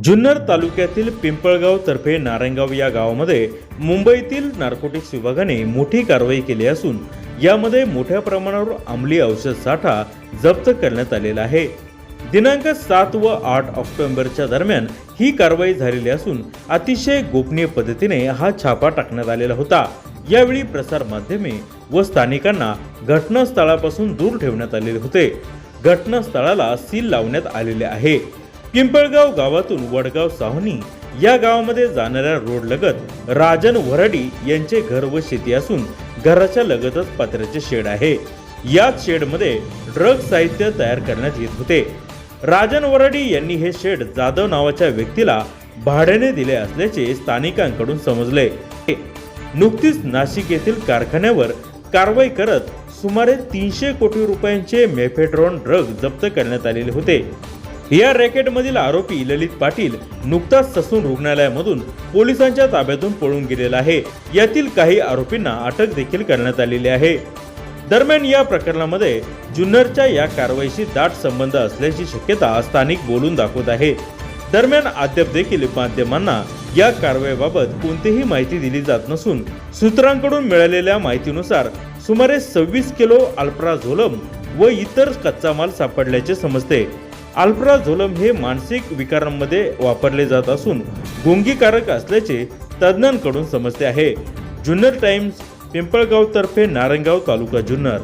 जुन्नर तालुक्यातील पिंपळगाव तर्फे नारायणगाव या गावामध्ये मुंबईतील नार्कोटिक्स विभागाने मोठी कारवाई केली असून यामध्ये मोठ्या प्रमाणावर अंमली औषध साठा जप्त करण्यात आलेला आहे। दिनांक 7 व 8 ऑक्टोबरच्या दरम्यान ही कारवाई झालेली असून अतिशय गोपनीय पद्धतीने हा छापा टाकण्यात आलेला होता। यावेळी प्रसार माध्यमे व स्थानिकांना घटनास्थळापासून दूर ठेवण्यात आलेले होते। घटनास्थळाला सील लावण्यात आलेले आहे। पिंपळगाव गावातून वडगाव सावनी या गावामध्ये जाणाऱ्या रोड लगत राजन वराडी यांचे घर व शेती असून घराच्या लगतच पत्र्याचे शेड आहे। याच शेडमध्ये ड्रग साहित्य तयार करण्यात येत होते। राजन वराडी यांनी हे शेड जाधव नावाच्या व्यक्तीला भाड्याने दिले असल्याचे स्थानिकांकडून समजले। नुकतीच नाशिक येथील कारखान्यावर कारवाई करत सुमारे 300 कोटी रुपयांचे मेफेड्रॉन ड्रग जप्त करण्यात आलेले होते। या रॅकेटमधील आरोपी ललित पाटील नुकताच ससून रुग्णालयामधून पोलिसांच्या ताब्यातून पळून गेलेला आहे। यातील काही आरोपींना अटक देखील करण्यात आलेली आहे। दरम्यान या प्रकरणामध्ये जुन्नरच्या या कारवाईशी दाट संबंध असल्याची शक्यता स्थानिक बोलून दाखवत आहे। दरम्यान अद्याप देखील माध्यमांना या कारवाईबाबत कोणतीही माहिती दिली जात नसून सूत्रांकडून मिळालेल्या माहितीनुसार सुमारे 26 किलो अल्प्राझोलम व इतर कच्चा माल सापडल्याचे समजते। अल्प्राझोलम हे मानसिक विकारांमध्ये वापरले जात असून गुंगीकारक असल्याचे तज्ज्ञांकडून समजते आहे। जुन्नर टाइम्स, पिंपळगाव तर्फे नारायणगाव, तालुका जुन्नर।